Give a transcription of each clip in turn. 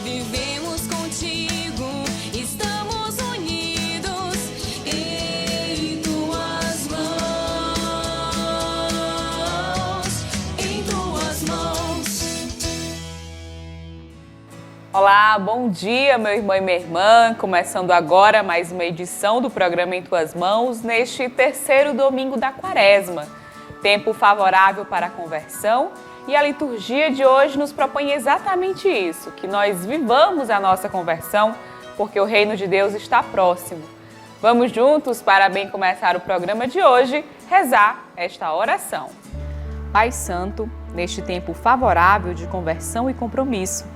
vivemos contigo, estamos unidos em tuas mãos, em tuas mãos. Olá, bom dia, meu irmão e minha irmã. Começando agora mais uma edição do programa Em Tuas Mãos, neste terceiro domingo da Quaresma. Tempo favorável para a conversão, e a liturgia de hoje nos propõe exatamente isso, que nós vivamos a nossa conversão, porque o reino de Deus está próximo. Vamos juntos, para bem começar o programa de hoje, rezar esta oração. Pai Santo, neste tempo favorável de conversão e compromisso,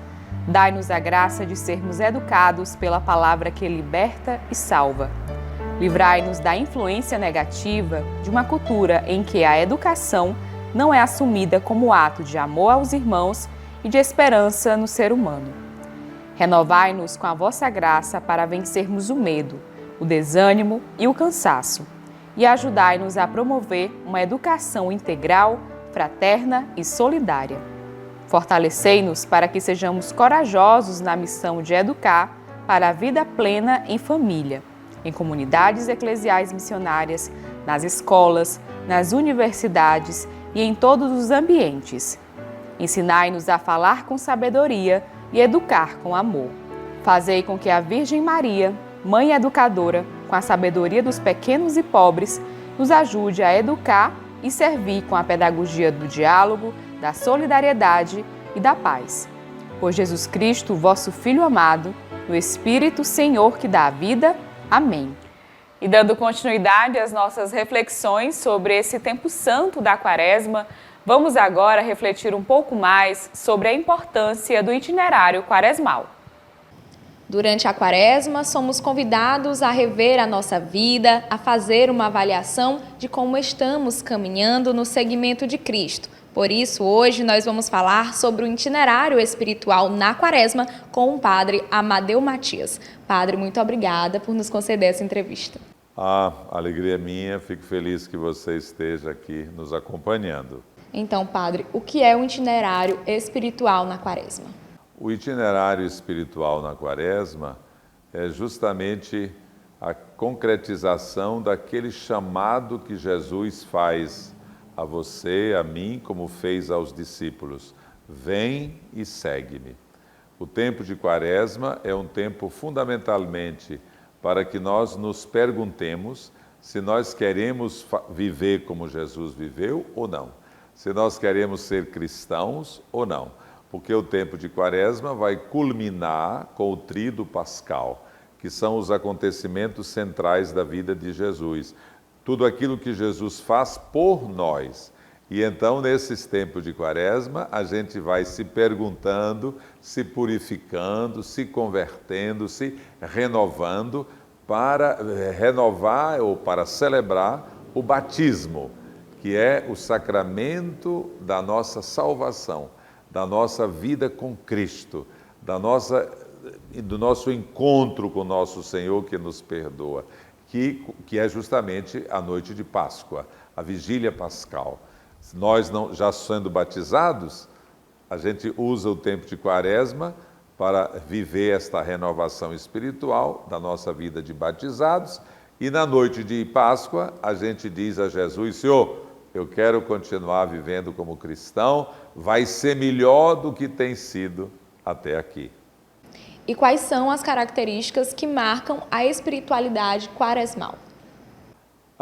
dai-nos a graça de sermos educados pela palavra que liberta e salva. Livrai-nos da influência negativa de uma cultura em que a educação não é assumida como ato de amor aos irmãos e de esperança no ser humano. Renovai-nos com a vossa graça para vencermos o medo, o desânimo e o cansaço, e ajudai-nos a promover uma educação integral, fraterna e solidária. Fortalecei-nos para que sejamos corajosos na missão de educar para a vida plena em família, em comunidades eclesiais missionárias, nas escolas, nas universidades e em todos os ambientes. Ensinai-nos a falar com sabedoria e educar com amor. Fazei com que a Virgem Maria, Mãe Educadora, com a sabedoria dos pequenos e pobres, nos ajude a educar e servir com a pedagogia do diálogo, da solidariedade e da paz. Por Jesus Cristo, vosso Filho amado, no Espírito Senhor que dá a vida. Amém. E dando continuidade às nossas reflexões sobre esse tempo santo da Quaresma, vamos agora refletir um pouco mais sobre a importância do itinerário quaresmal. Durante a Quaresma, somos convidados a rever a nossa vida, a fazer uma avaliação de como estamos caminhando no seguimento de Cristo. Por isso, hoje nós vamos falar sobre o itinerário espiritual na Quaresma com o Padre Amadeu Matias. Padre, muito obrigada por nos conceder essa entrevista. A alegria é minha, fico feliz que você esteja aqui nos acompanhando. Então, Padre, o que é o itinerário espiritual na Quaresma? O itinerário espiritual na Quaresma é justamente a concretização daquele chamado que Jesus faz a você, a mim, como fez aos discípulos. Vem e segue-me. O tempo de Quaresma é um tempo fundamentalmente para que nós nos perguntemos se nós queremos viver como Jesus viveu ou não, se nós queremos ser cristãos ou não, porque o tempo de Quaresma vai culminar com o Tríduo Pascal, que são os acontecimentos centrais da vida de Jesus, tudo aquilo que Jesus faz por nós. E então, nesses tempos de Quaresma, a gente vai se perguntando, se purificando, se convertendo, se renovando, para renovar ou para celebrar o batismo, que é o sacramento da nossa salvação, da nossa vida com Cristo, do nosso encontro com nosso Senhor que nos perdoa, que é justamente a noite de Páscoa, a vigília pascal. Nós, já sendo batizados, a gente usa o tempo de Quaresma para viver esta renovação espiritual da nossa vida de batizados, e na noite de Páscoa a gente diz a Jesus: Senhor, eu quero continuar vivendo como cristão, vai ser melhor do que tem sido até aqui. E quais são as características que marcam a espiritualidade quaresmal?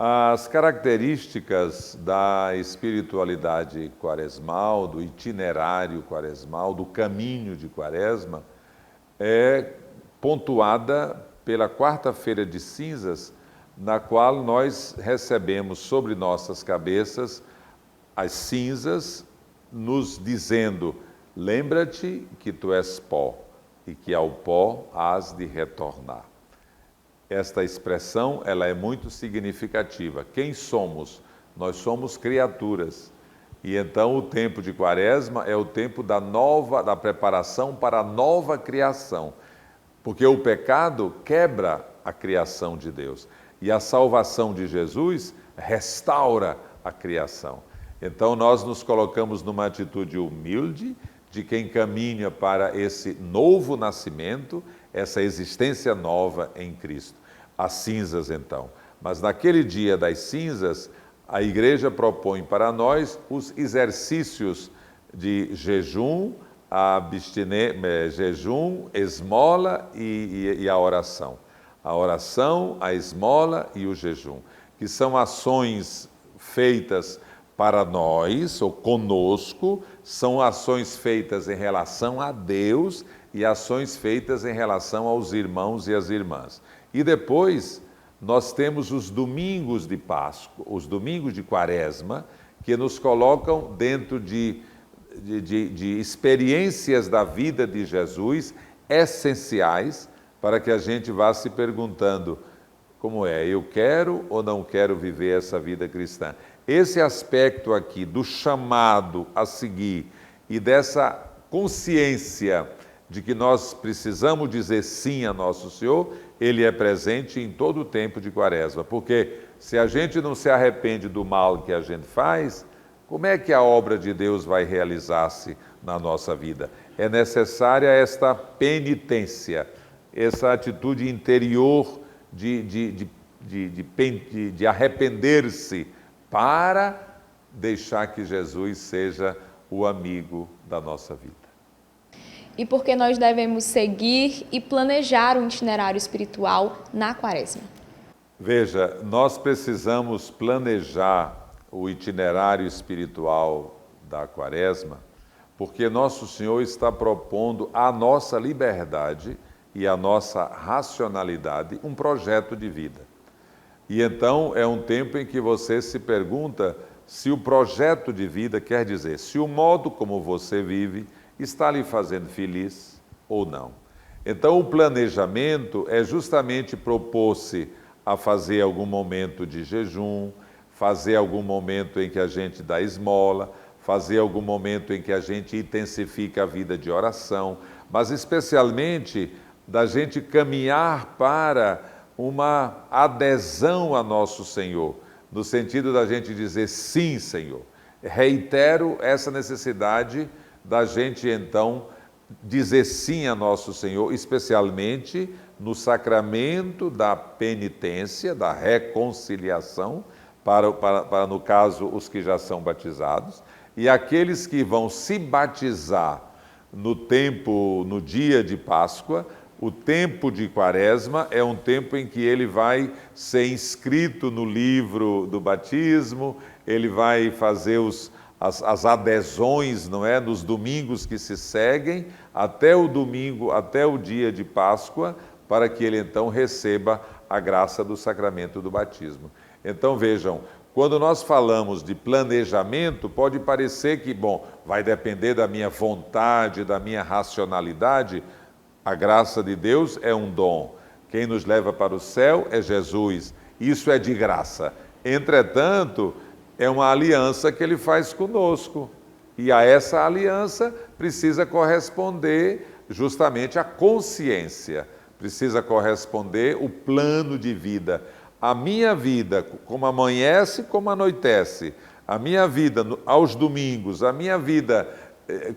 As características da espiritualidade quaresmal, do itinerário quaresmal, do caminho de Quaresma, é pontuada pela quarta-feira de cinzas, na qual nós recebemos sobre nossas cabeças as cinzas, nos dizendo: lembra-te que tu és pó e que ao pó hás de retornar. Esta expressão, ela é muito significativa. Quem somos? Nós somos criaturas. E então o tempo de Quaresma é o tempo da preparação para a nova criação. Porque o pecado quebra a criação de Deus. E a salvação de Jesus restaura a criação. Então nós nos colocamos numa atitude humilde de quem caminha para esse novo nascimento, essa existência nova em Cristo. As cinzas, então. Mas naquele dia das cinzas, a igreja propõe para nós os exercícios de jejum, jejum, esmola e a oração. A oração, a esmola e o jejum, que são ações feitas para nós, ou conosco, são ações feitas em relação a Deus e ações feitas em relação aos irmãos e às irmãs. E depois nós temos os domingos de Páscoa, os domingos de Quaresma, que nos colocam dentro de experiências da vida de Jesus essenciais para que a gente vá se perguntando como é, eu quero ou não quero viver essa vida cristã. Esse aspecto aqui do chamado a seguir e dessa consciência de que nós precisamos dizer sim a nosso Senhor, ele é presente em todo o tempo de Quaresma, porque se a gente não se arrepende do mal que a gente faz, como é que a obra de Deus vai realizar-se na nossa vida? É necessária esta penitência, essa atitude interior de arrepender-se para deixar que Jesus seja o amigo da nossa vida. E porque nós devemos seguir e planejar um itinerário espiritual na Quaresma? Veja, nós precisamos planejar o itinerário espiritual da Quaresma, porque Nosso Senhor está propondo à nossa liberdade e à nossa racionalidade um projeto de vida. E então é um tempo em que você se pergunta se o projeto de vida quer dizer, se o modo como você vive está lhe fazendo feliz ou não. Então o planejamento é justamente propor-se a fazer algum momento de jejum, fazer algum momento em que a gente dá esmola, fazer algum momento em que a gente intensifica a vida de oração, mas especialmente da gente caminhar para uma adesão a nosso Senhor, no sentido da gente dizer sim, Senhor. Reitero essa necessidade da gente então dizer sim a nosso Senhor, especialmente no sacramento da penitência, da reconciliação, para no caso os que já são batizados, e aqueles que vão se batizar no dia de Páscoa. O tempo de Quaresma é um tempo em que ele vai ser inscrito no livro do batismo, ele vai fazer as adesões, não é, nos domingos que se seguem, até o domingo, até o dia de Páscoa, para que ele então receba a graça do sacramento do batismo. Então vejam, quando nós falamos de planejamento, pode parecer que, bom, vai depender da minha vontade, da minha racionalidade. A graça de Deus é um dom. Quem nos leva para o céu é Jesus. Isso é de graça. Entretanto, é uma aliança que ele faz conosco. E a essa aliança precisa corresponder justamente a consciência. Precisa corresponder o plano de vida. A minha vida, como amanhece, como anoitece. A minha vida aos domingos, a minha vida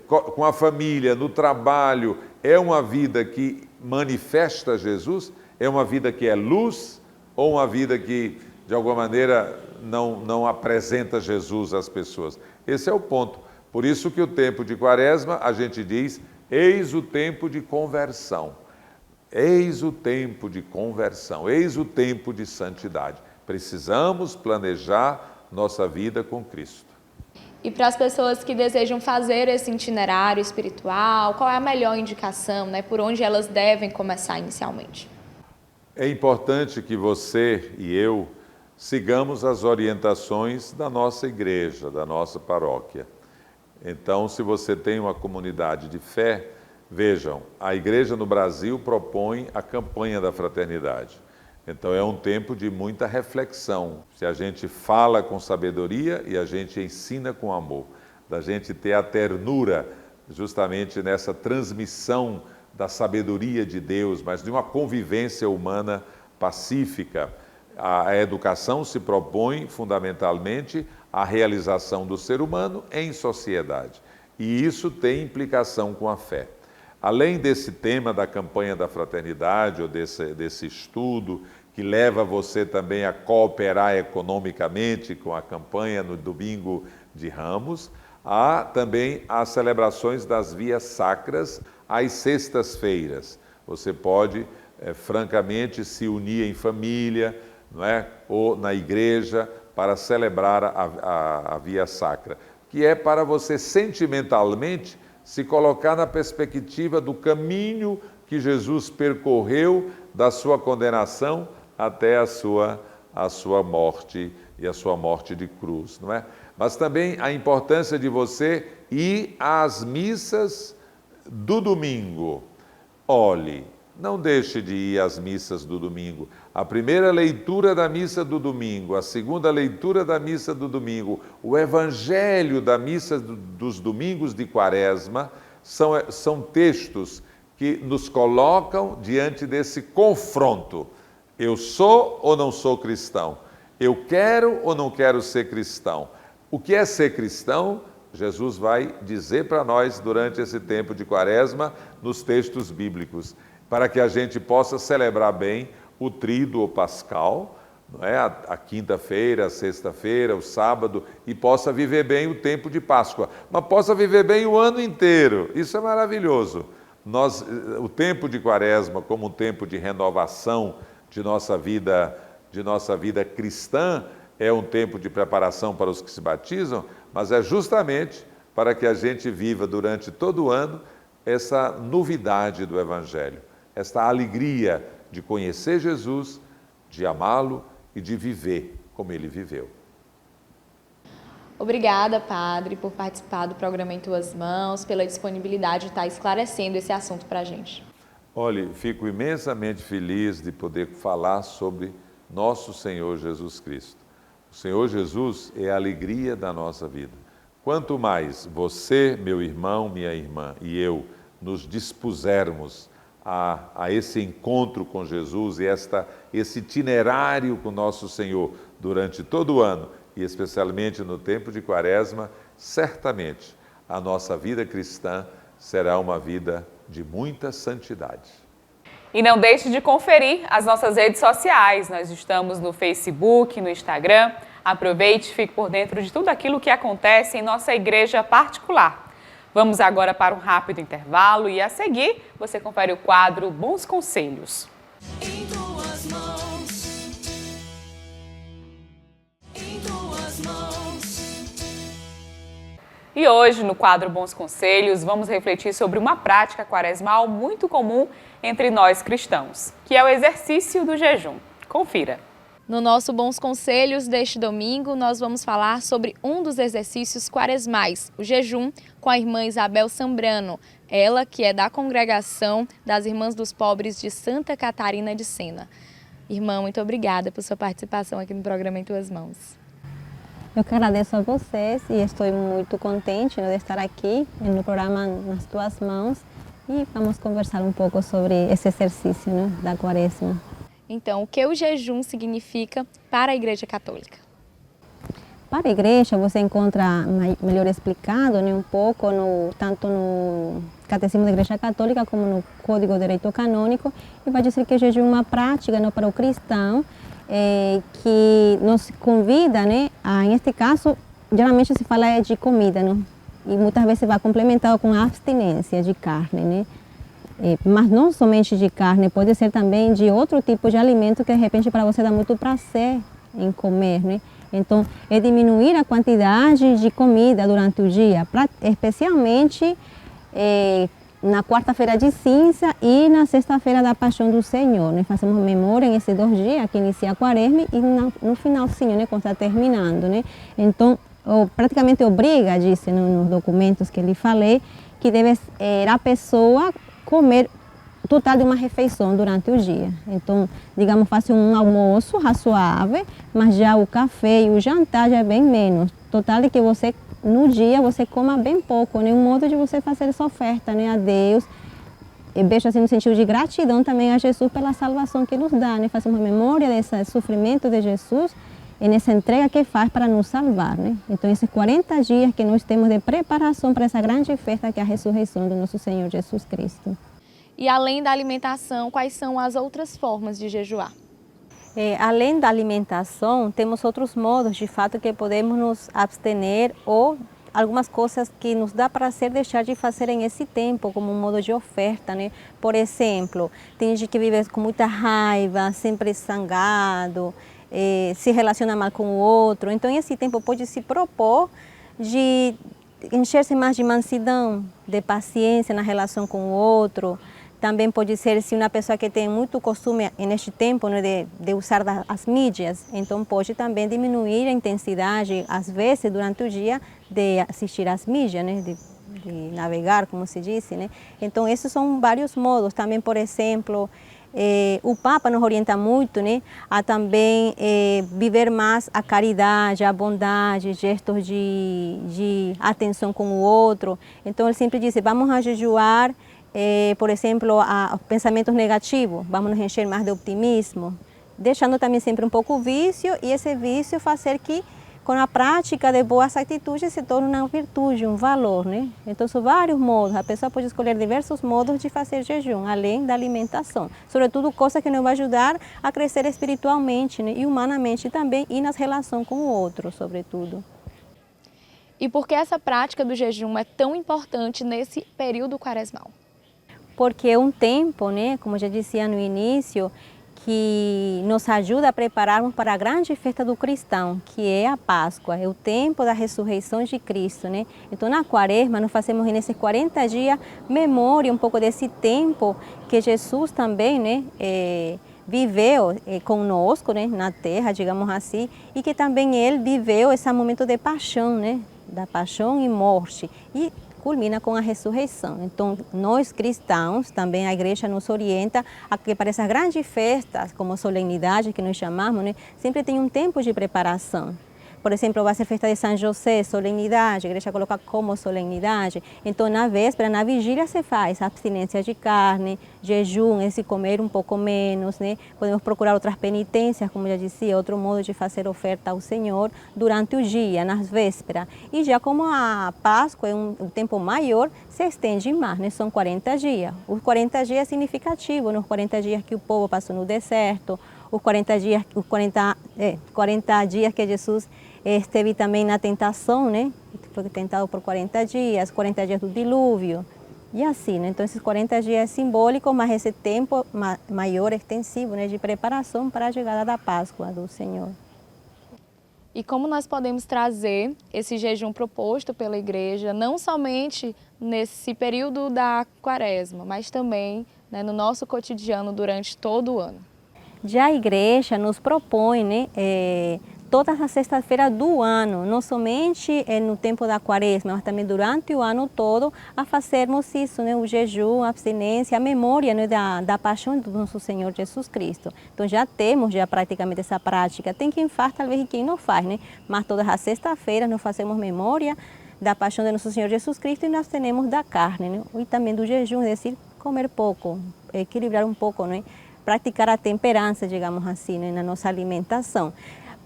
com a família, no trabalho, é uma vida que manifesta Jesus? É uma vida que é luz? Ou uma vida que, de alguma maneira, não apresenta Jesus às pessoas? Esse é o ponto. Por isso que o tempo de Quaresma, a gente diz, eis o tempo de conversão. Eis o tempo de conversão, eis o tempo de santidade. Precisamos planejar nossa vida com Cristo. E para as pessoas que desejam fazer esse itinerário espiritual, qual é a melhor indicação, né? Por onde elas devem começar inicialmente? É importante que você e eu sigamos as orientações da nossa igreja, da nossa paróquia. Então, se você tem uma comunidade de fé, vejam, a igreja no Brasil propõe a campanha da fraternidade. Então é um tempo de muita reflexão, se a gente fala com sabedoria e a gente ensina com amor, da gente ter a ternura justamente nessa transmissão da sabedoria de Deus, mas de uma convivência humana pacífica. A educação se propõe fundamentalmente a realização do ser humano em sociedade. E isso tem implicação com a fé. Além desse tema da campanha da fraternidade, ou desse estudo, que leva você também a cooperar economicamente com a campanha no Domingo de Ramos, há também as celebrações das vias sacras às sextas-feiras. Você pode, francamente, se unir em família, não é? Ou na igreja, para celebrar a via sacra, que é para você sentimentalmente se colocar na perspectiva do caminho que Jesus percorreu da sua condenação até a sua morte e a sua morte de cruz, não é? Mas também a importância de você ir às missas do domingo. Olhe, não deixe de ir às missas do domingo. A primeira leitura da missa do domingo, a segunda leitura da missa do domingo, o evangelho da missa dos domingos de Quaresma, são textos que nos colocam diante desse confronto. Eu sou ou não sou cristão? Eu quero ou não quero ser cristão? O que é ser cristão? Jesus vai dizer para nós durante esse tempo de Quaresma, nos textos bíblicos, para que a gente possa celebrar bem o tríduo pascal, não é? A quinta-feira, a sexta-feira, o sábado, e possa viver bem o tempo de Páscoa, mas possa viver bem o ano inteiro. Isso é maravilhoso. O tempo de Quaresma, como um tempo de renovação de nossa vida cristã, é um tempo de preparação para os que se batizam, mas é justamente para que a gente viva durante todo o ano essa novidade do Evangelho, esta alegria de conhecer Jesus, de amá-lo e de viver como ele viveu. Obrigada, Padre, por participar do programa Em Tuas Mãos, pela disponibilidade de estar esclarecendo esse assunto para a gente. Olhe, fico imensamente feliz de poder falar sobre nosso Senhor Jesus Cristo. O Senhor Jesus é a alegria da nossa vida. Quanto mais você, meu irmão, minha irmã e eu nos dispusermos a esse encontro com Jesus e esse itinerário com nosso Senhor durante todo o ano, e especialmente no tempo de Quaresma, certamente a nossa vida cristã será uma vida de muita santidade. E não deixe de conferir as nossas redes sociais. Nós estamos no Facebook, no Instagram. Aproveite e fique por dentro de tudo aquilo que acontece em nossa igreja particular. Vamos agora para um rápido intervalo e a seguir você confere o quadro Bons Conselhos. Em tuas mãos, em tuas mãos. E hoje, no quadro Bons Conselhos, vamos refletir sobre uma prática quaresmal muito comum entre nós cristãos, que é o exercício do jejum. Confira! No nosso Bons Conselhos deste domingo, nós vamos falar sobre um dos exercícios quaresmais, o jejum, com a irmã Isabel Sambrano, ela que é da congregação das Irmãs dos Pobres de Santa Catarina de Sena. Irmã, muito obrigada por sua participação aqui no programa Em Tuas Mãos. Eu que agradeço a vocês e estou muito contente de estar aqui no programa Nas Tuas Mãos e vamos conversar um pouco sobre esse exercício, né, da Quaresma. Então, o que o jejum significa para a Igreja Católica? Para a Igreja, você encontra melhor explicado, né, um pouco, tanto no Catecismo da Igreja Católica como no Código de Direito Canônico, e vai dizer que o jejum é uma prática, né, para o cristão que nos convida, né, neste caso, geralmente se fala de comida, né, e muitas vezes vai complementado com a abstinência de carne, né. Mas não somente de carne, pode ser também de outro tipo de alimento que de repente para você dá muito prazer em comer, né? Então, é diminuir a quantidade de comida durante o dia, especialmente na quarta-feira de cinza e na sexta-feira da Paixão do Senhor, né? Fazemos memória nesses 2 dias que inicia a Quaresma e no finalzinho, né, quando está terminando, né? Então, praticamente obriga, disse nos documentos que lhe falei, que deve a pessoa comer total de uma refeição durante o dia. Então, digamos, faça um almoço razoável, mas já o café e o jantar já é bem menos. Total de que você, no dia, você coma bem pouco, né? Um modo de você fazer essa oferta, né, a Deus. E vejo assim no sentido de gratidão também a Jesus pela salvação que nos dá, né? Fazer uma memória desse sofrimento de Jesus e nessa entrega que faz para nos salvar, né? Então, esses 40 dias que nós temos de preparação para essa grande festa que é a ressurreição do nosso Senhor Jesus Cristo. E além da alimentação, quais são as outras formas de jejuar? Além da alimentação, temos outros modos, de fato, que podemos nos abster ou algumas coisas que nos dá prazer deixar de fazer em esse tempo, como um modo de oferta, né? Por exemplo, tem gente que vive com muita raiva, sempre zangado, se relaciona mal com o outro. Então, esse tempo pode se propor de encher-se mais de mansidão, de paciência na relação com o outro. Também pode ser se uma pessoa que tem muito costume neste tempo, né, de usar as mídias, então pode também diminuir a intensidade, às vezes, durante o dia, de assistir às mídias, né, de navegar, como se diz, né? Então, esses são vários modos. Também, por exemplo, o Papa nos orienta muito, né, a também viver mais a caridade, a bondade, gestos de atenção com o outro. Então, ele sempre diz, vamos a jejuar, por exemplo, a pensamentos negativos, vamos nos encher mais de optimismo, deixando também sempre um pouco o vício, e esse vício fazer que, com a prática de boas atitudes, se torne uma virtude, um valor, né? Então, são vários modos, a pessoa pode escolher diversos modos de fazer jejum, além da alimentação. Sobretudo, coisas que nos vão ajudar a crescer espiritualmente, né? E humanamente também, e nas relações com o outro, sobretudo. E por que essa prática do jejum é tão importante nesse período quaresmal? Porque é um tempo, né, como já dizia no início, que nos ajuda a prepararmos para a grande festa do cristão, que é a Páscoa, é o tempo da ressurreição de Cristo, né? Então, na Quaresma, nós fazemos nesses 40 dias memória um pouco desse tempo que Jesus também, né, viveu conosco, né, na terra, digamos assim, e que também ele viveu esse momento de paixão, né, da paixão e morte, e culmina com a ressurreição. Então, nós cristãos, também a igreja nos orienta a que para essas grandes festas, como solenidade que nós chamamos, né, sempre tem um tempo de preparação. Por exemplo, vai ser festa de São José, solenidade, a igreja coloca como solenidade. Então, na véspera, na vigília, se faz abstinência de carne, jejum, esse comer um pouco menos, né? Podemos procurar outras penitências, como já dizia, outro modo de fazer oferta ao Senhor durante o dia, nas vésperas. E já como a Páscoa é um tempo maior, se estende mais, né? São 40 dias. Os 40 dias é significativo, nos 40 dias que o povo passou no deserto, os 40 dias que Jesus esteve também na tentação, né? Foi tentado por 40 dias, 40 dias do dilúvio, e assim, né? Então, esses 40 dias é simbólico, mas esse tempo maior, extensivo, né, de preparação para a chegada da Páscoa do Senhor. E como nós podemos trazer esse jejum proposto pela igreja, não somente nesse período da Quaresma, mas também, né, no nosso cotidiano durante todo o ano? Já a igreja nos propõe, né, todas as sextas-feiras do ano, não somente no tempo da Quaresma, mas também durante o ano todo, a fazermos isso, né, o jejum, a abstinência, a memória, né, da paixão do nosso Senhor Jesus Cristo. Então já temos praticamente essa prática. Tem quem faz, talvez quem não faz, né? Mas todas as sextas-feiras nós fazemos memória da paixão do nosso Senhor Jesus Cristo e nós abstenemos da carne, né? E também do jejum, é decir, comer pouco, equilibrar um pouco, né? Praticar a temperança, digamos assim, né, na nossa alimentação.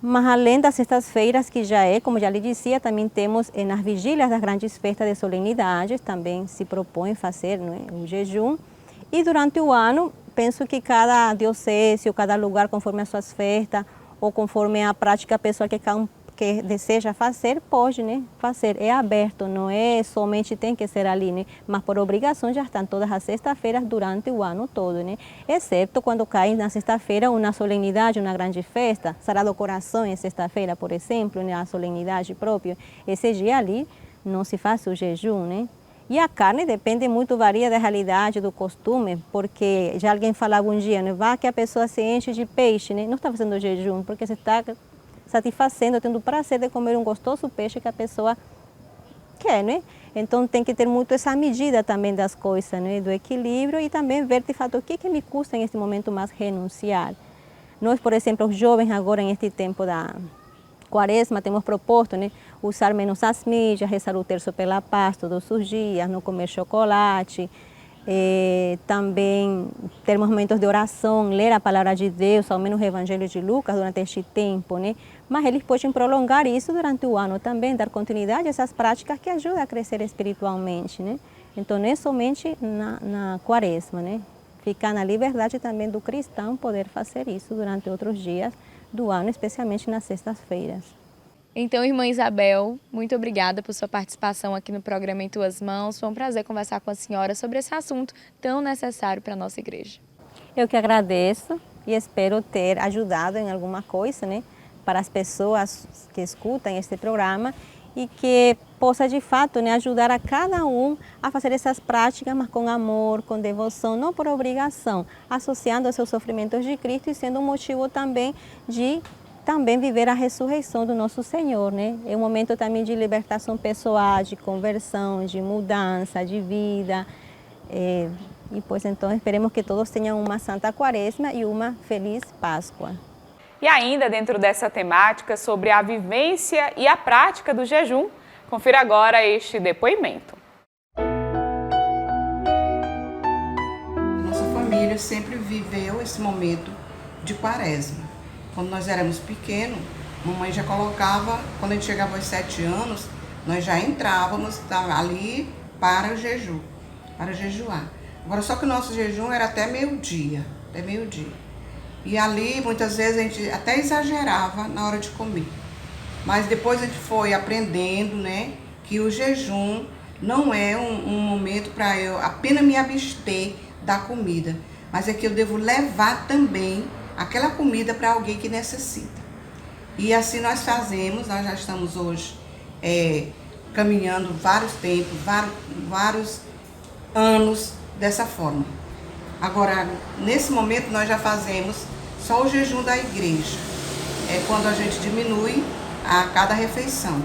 Mas além das sextas-feiras, que já como já lhe dizia, também temos nas vigílias das grandes festas de solenidades, também se propõe fazer, né, o jejum. E durante o ano, penso que cada diocese ou cada lugar, conforme as suas festas, ou conforme a prática pessoal que deseja fazer, pode, né, fazer. É aberto, não é somente tem que ser ali, né, mas por obrigação já estão todas as sextas-feiras durante o ano todo, né, exceto quando cai na sexta-feira uma solenidade, uma grande festa, Sagrado Coração em sexta-feira, por exemplo, né, a solenidade própria, esse dia ali não se faz o jejum, né. E a carne depende muito, varia da realidade, do costume, porque já alguém falava um dia, né, vá que a pessoa se enche de peixe, né, não está fazendo jejum, porque você está satisfazendo, tendo o prazer de comer um gostoso peixe que a pessoa quer, né? Então tem que ter muito essa medida também das coisas, né? Do equilíbrio e também ver de fato o que me custa nesse momento mais renunciar. Nós, por exemplo, os jovens agora neste tempo da Quaresma, temos proposto, né, usar menos as mídias, rezar o terço pela paz todos os dias, não comer chocolate, também termos momentos de oração, ler a palavra de Deus, ao menos o Evangelho de Lucas durante este tempo, né? Mas eles podem prolongar isso durante o ano também, dar continuidade a essas práticas que ajudam a crescer espiritualmente, né? Então, não é somente na quaresma, né? Ficar na liberdade também do cristão poder fazer isso durante outros dias do ano, especialmente nas sextas-feiras. Então, irmã Isabel, muito obrigada por sua participação aqui no programa Em Tuas Mãos. Foi um prazer conversar com a senhora sobre esse assunto tão necessário para a nossa igreja. Eu que agradeço e espero ter ajudado em alguma coisa, né, para as pessoas que escutam este programa e que possa de fato, né, ajudar a cada um a fazer essas práticas, mas com amor, com devoção, não por obrigação, associando aos seus sofrimentos de Cristo e sendo um motivo também de viver a ressurreição do nosso Senhor, né? É um momento também de libertação pessoal, de conversão, de mudança, de vida. E pois então esperemos que todos tenham uma Santa Quaresma e uma feliz Páscoa. E ainda dentro dessa temática sobre a vivência e a prática do jejum, confira agora este depoimento. Nossa família sempre viveu esse momento de Quaresma. Quando nós éramos pequenos, mamãe já colocava, quando a gente chegava aos 7 anos, nós já entrávamos ali para o jejum, para jejuar. Agora, só que o nosso jejum era até meio-dia. E ali, muitas vezes, a gente até exagerava na hora de comer. Mas depois a gente foi aprendendo, né, que o jejum não é um momento para eu apenas me abster da comida, mas é que eu devo levar também aquela comida para alguém que necessita. E assim nós fazemos, nós já estamos hoje caminhando vários tempos, vários anos dessa forma. Agora, nesse momento nós já fazemos só o jejum da igreja. É quando a gente diminui a cada refeição.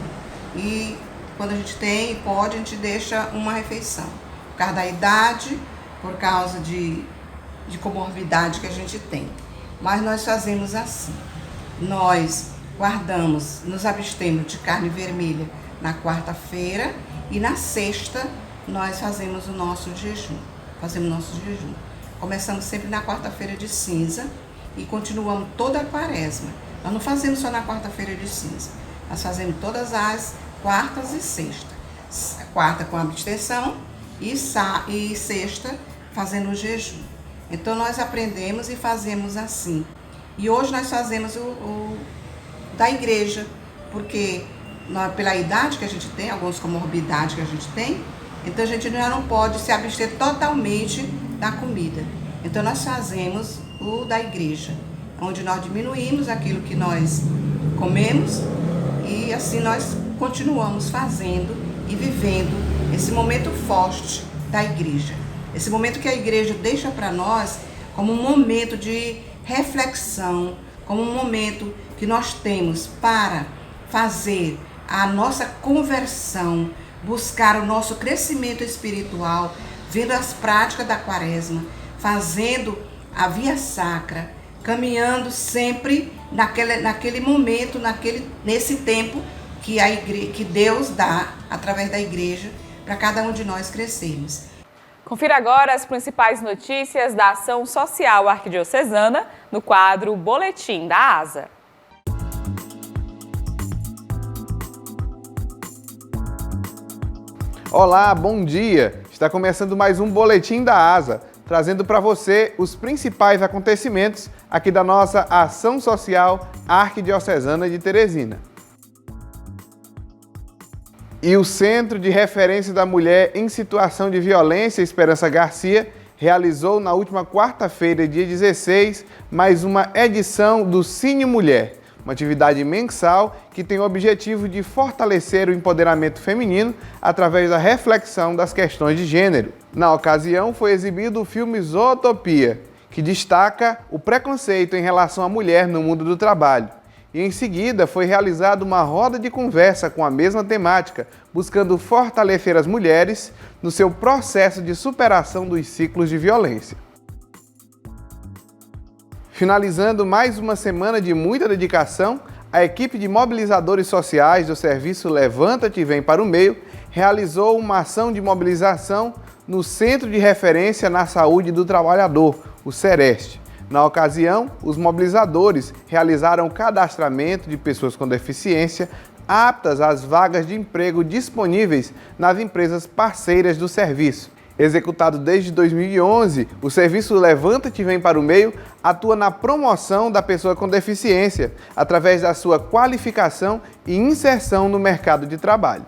E quando a gente tem, pode, a gente deixa uma refeição. Por causa da idade, por causa de comorbidade que a gente tem. Mas nós fazemos assim. Nós guardamos, nos abstemos de carne vermelha na quarta-feira e na sexta nós fazemos o nosso jejum. Começamos sempre na quarta-feira de cinza e continuamos toda a quaresma. Nós não fazemos só na quarta-feira de cinza, nós fazemos todas as quartas e sexta. Quarta com abstenção e sexta fazendo o jejum. Então nós aprendemos e fazemos assim. E hoje nós fazemos o da igreja, porque pela idade que a gente tem, algumas comorbidades que a gente tem, então a gente já não pode se abster totalmente da comida. Então nós fazemos o da igreja, onde nós diminuímos aquilo que nós comemos e assim nós continuamos fazendo e vivendo esse momento forte da igreja. Esse momento que a igreja deixa para nós como um momento de reflexão, como um momento que nós temos para fazer a nossa conversão, buscar o nosso crescimento espiritual, vendo as práticas da quaresma, fazendo a via sacra, caminhando sempre naquele momento, nesse tempo que Deus dá através da igreja para cada um de nós crescermos. Confira agora as principais notícias da ação social arquidiocesana no quadro Boletim da ASA. Olá, bom dia! Está começando mais um Boletim da ASA, trazendo para você os principais acontecimentos aqui da nossa ação social arquidiocesana de Teresina. E o Centro de Referência da Mulher em Situação de Violência, Esperança Garcia, realizou na última quarta-feira, dia 16, mais uma edição do Cine Mulher, uma atividade mensal que tem o objetivo de fortalecer o empoderamento feminino através da reflexão das questões de gênero. Na ocasião, foi exibido o filme Zootopia, que destaca o preconceito em relação à mulher no mundo do trabalho. E em seguida foi realizada uma roda de conversa com a mesma temática, buscando fortalecer as mulheres no seu processo de superação dos ciclos de violência. Finalizando mais uma semana de muita dedicação, a equipe de mobilizadores sociais do serviço Levanta-te e Vem para o Meio realizou uma ação de mobilização no Centro de Referência na Saúde do Trabalhador, o CEREST. Na ocasião, os mobilizadores realizaram o cadastramento de pessoas com deficiência aptas às vagas de emprego disponíveis nas empresas parceiras do serviço. Executado desde 2011, o serviço Levanta-te Vem para o Meio atua na promoção da pessoa com deficiência, através da sua qualificação e inserção no mercado de trabalho.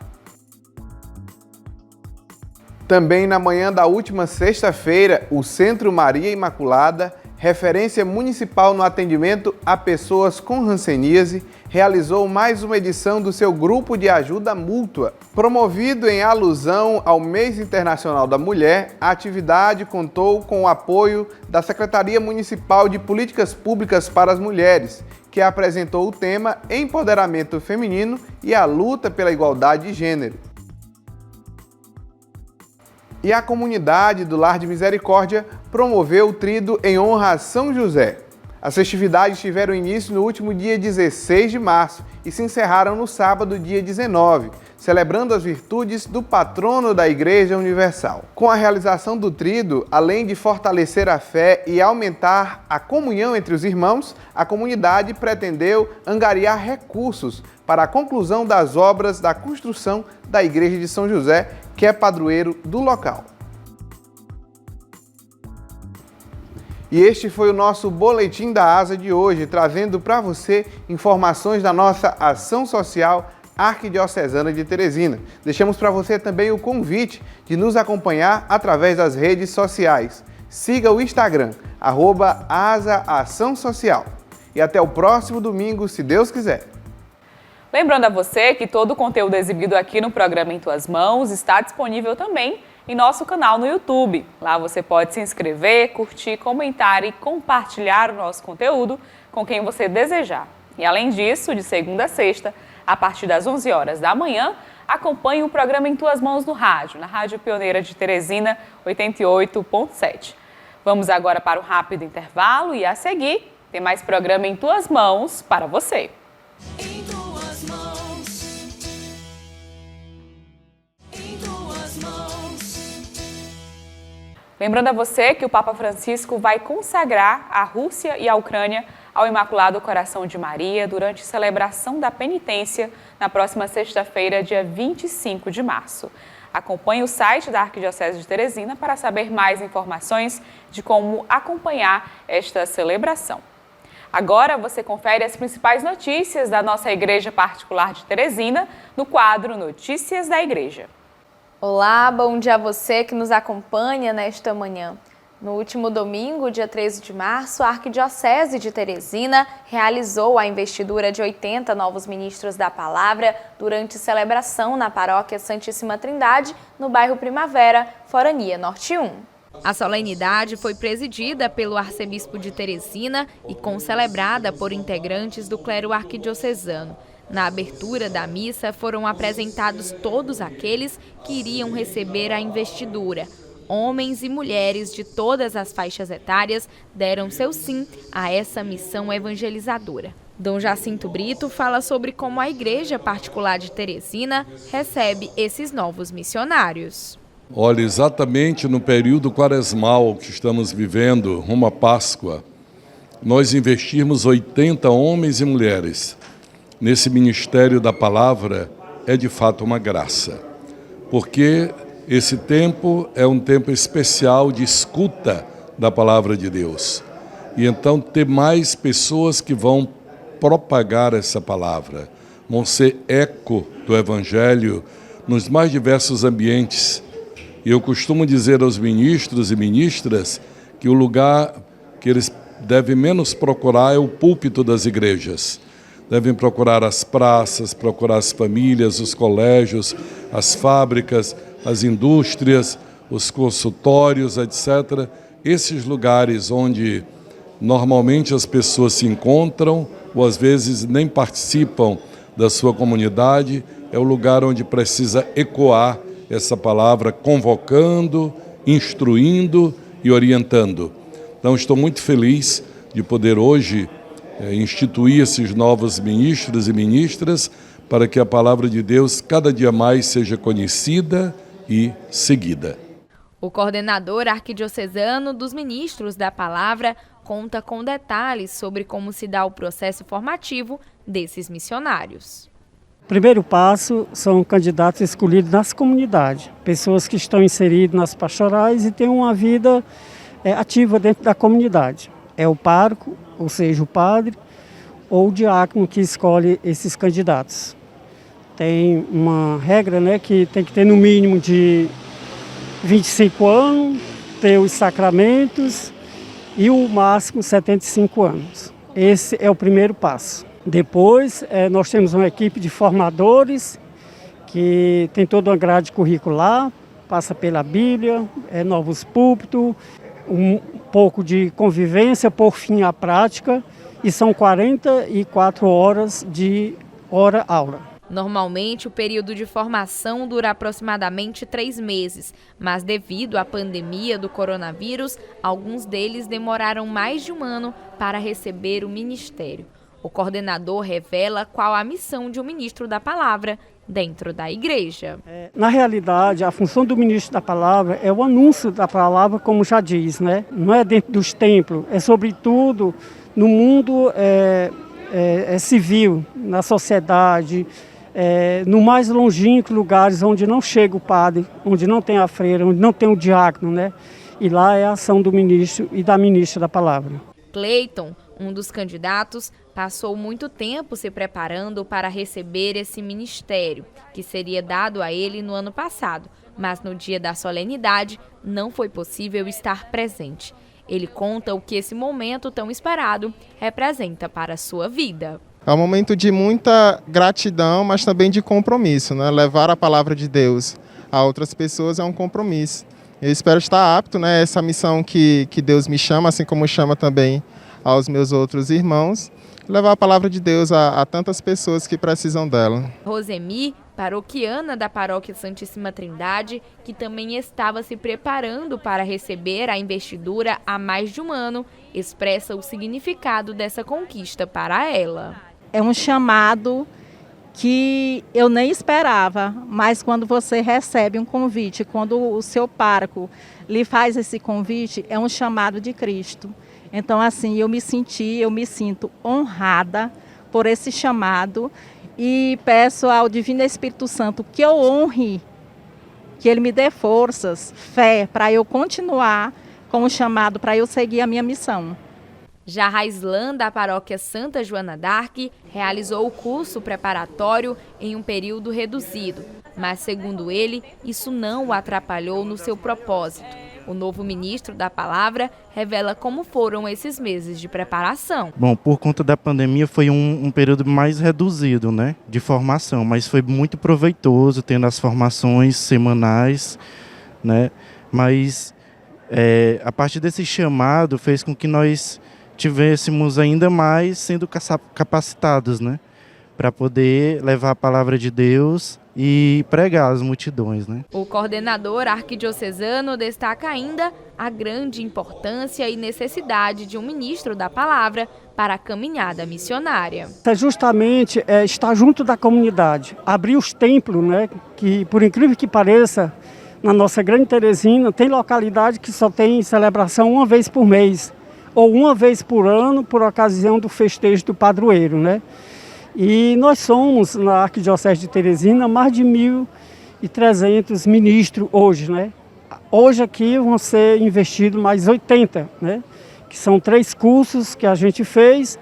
Também na manhã da última sexta-feira, o Centro Maria Imaculada, referência municipal no atendimento a pessoas com hanseníase, realizou mais uma edição do seu grupo de ajuda mútua. Promovido em alusão ao Mês Internacional da Mulher, a atividade contou com o apoio da Secretaria Municipal de Políticas Públicas para as Mulheres, que apresentou o tema Empoderamento Feminino e a Luta pela Igualdade de Gênero. E a comunidade do Lar de Misericórdia promoveu o Tríduo em honra a São José. As festividades tiveram início no último dia 16 de março e se encerraram no sábado, dia 19, celebrando as virtudes do patrono da Igreja Universal. Com a realização do Tríduo, além de fortalecer a fé e aumentar a comunhão entre os irmãos, a comunidade pretendeu angariar recursos para a conclusão das obras da construção da Igreja de São José, que é padroeiro do local. E este foi o nosso Boletim da ASA de hoje, trazendo para você informações da nossa ação social arquidiocesana de Teresina. Deixamos para você também o convite de nos acompanhar através das redes sociais. Siga o Instagram, @AsaAçãoSocial. E até o próximo domingo, se Deus quiser. Lembrando a você que todo o conteúdo exibido aqui no programa Em Tuas Mãos está disponível também em nosso canal no YouTube. Lá você pode se inscrever, curtir, comentar e compartilhar o nosso conteúdo com quem você desejar. E além disso, de segunda a sexta, a partir das 11 horas da manhã, acompanhe o programa Em Tuas Mãos no rádio, na Rádio Pioneira de Teresina, 88.7. Vamos agora para o rápido intervalo e a seguir tem mais programa Em Tuas Mãos para você. Em tuas mãos. Em tuas mãos. Lembrando a você que o Papa Francisco vai consagrar a Rússia e a Ucrânia ao Imaculado Coração de Maria durante a celebração da penitência na próxima sexta-feira, dia 25 de março. Acompanhe o site da Arquidiocese de Teresina para saber mais informações de como acompanhar esta celebração. Agora você confere as principais notícias da nossa Igreja Particular de Teresina no quadro Notícias da Igreja. Olá, bom dia a você que nos acompanha nesta manhã. No último domingo, dia 13 de março, a Arquidiocese de Teresina realizou a investidura de 80 novos ministros da Palavra durante celebração na Paróquia Santíssima Trindade, no bairro Primavera, Forania Norte 1. A solenidade foi presidida pelo arcebispo de Teresina e concelebrada por integrantes do clero arquidiocesano. Na abertura da missa foram apresentados todos aqueles que iriam receber a investidura. Homens e mulheres de todas as faixas etárias deram seu sim a essa missão evangelizadora. Dom Jacinto Brito fala sobre como a Igreja Particular de Teresina recebe esses novos missionários. Olha, exatamente no período quaresmal que estamos vivendo, rumo à Páscoa, nós investimos 80 homens e mulheres nesse ministério da palavra é de fato uma graça, porque esse tempo é um tempo especial de escuta da palavra de Deus. E então ter mais pessoas que vão propagar essa palavra, vão ser eco do Evangelho nos mais diversos ambientes. E eu costumo dizer aos ministros e ministras que o lugar que eles devem menos procurar é o púlpito das igrejas. Devem procurar as praças, procurar as famílias, os colégios, as fábricas, as indústrias, os consultórios, etc. Esses lugares onde normalmente as pessoas se encontram ou às vezes nem participam da sua comunidade, é o lugar onde precisa ecoar essa palavra, convocando, instruindo e orientando. Então, estou muito feliz de poder hoje instituir esses novos ministros e ministras para que a palavra de Deus cada dia mais seja conhecida e seguida. O coordenador arquidiocesano dos ministros da palavra conta com detalhes sobre como se dá o processo formativo desses missionários. O primeiro passo são candidatos escolhidos nas comunidades, pessoas que estão inseridas nas pastorais e têm uma vida ativa dentro da comunidade. É o pároco, ou seja, o padre, ou o diácono que escolhe esses candidatos. Tem uma regra, né, que tem que ter no mínimo de 25 anos, ter os sacramentos e o máximo 75 anos. Esse é o primeiro passo. Depois, nós temos uma equipe de formadores que tem toda uma grade curricular, passa pela Bíblia, novos púlpitos, um pouco de convivência, por fim a prática, e são 44 horas de hora-aula. Normalmente, o período de formação dura aproximadamente 3 meses, mas devido à pandemia do coronavírus, alguns deles demoraram mais de um ano para receber o ministério. O coordenador revela qual a missão de um ministro da palavra dentro da igreja. Na realidade, a função do ministro da palavra é o anúncio da palavra, como já diz, né? Não é dentro dos templos, é sobretudo no mundo civil, na sociedade, no mais longínquo lugares onde não chega o padre, onde não tem a freira, onde não tem o diácono, né? E lá é a ação do ministro e da ministra da palavra. Cleiton, um dos candidatos, passou muito tempo se preparando para receber esse ministério, que seria dado a ele no ano passado, mas no dia da solenidade não foi possível estar presente. Ele conta o que esse momento tão esperado representa para a sua vida. É um momento de muita gratidão, mas também de compromisso, né? Levar a palavra de Deus a outras pessoas é um compromisso. Eu espero estar apto, né? Essa missão que Deus me chama, assim como chama também aos meus outros irmãos, levar a palavra de Deus a tantas pessoas que precisam dela. Rosemi, paroquiana da Paróquia Santíssima Trindade, que também estava se preparando para receber a investidura há mais de um ano, expressa o significado dessa conquista para ela. É um chamado que eu nem esperava, mas quando você recebe um convite, quando o seu pároco lhe faz esse convite, é um chamado de Cristo. Então, assim, eu me sinto honrada por esse chamado e peço ao Divino Espírito Santo que eu honre, que Ele me dê forças, fé, para eu continuar com o chamado, para eu seguir a minha missão. Já Raislan, da Paróquia Santa Joana d'Arc, realizou o curso preparatório em um período reduzido, mas, segundo ele, isso não o atrapalhou no seu propósito. O novo ministro da palavra revela como foram esses meses de preparação. Bom, por conta da pandemia foi um período mais reduzido, né, de formação, mas foi muito proveitoso, tendo as formações semanais, né, mas a partir desse chamado fez com que nós tivéssemos ainda mais sendo capacitados, né, para poder levar a palavra de Deus e pregar às multidões, né? O coordenador arquidiocesano destaca ainda a grande importância e necessidade de um ministro da palavra para a caminhada missionária. É justamente estar junto da comunidade, abrir os templos, né? Que, por incrível que pareça, na nossa Grande Teresina, tem localidade que só tem celebração uma vez por mês, ou uma vez por ano, por ocasião do festejo do padroeiro, né? E nós somos, na Arquidiocese de Teresina, mais de 1.300 ministros hoje, né? Hoje aqui vão ser investidos mais 80, né? Que são 3 cursos que a gente fez,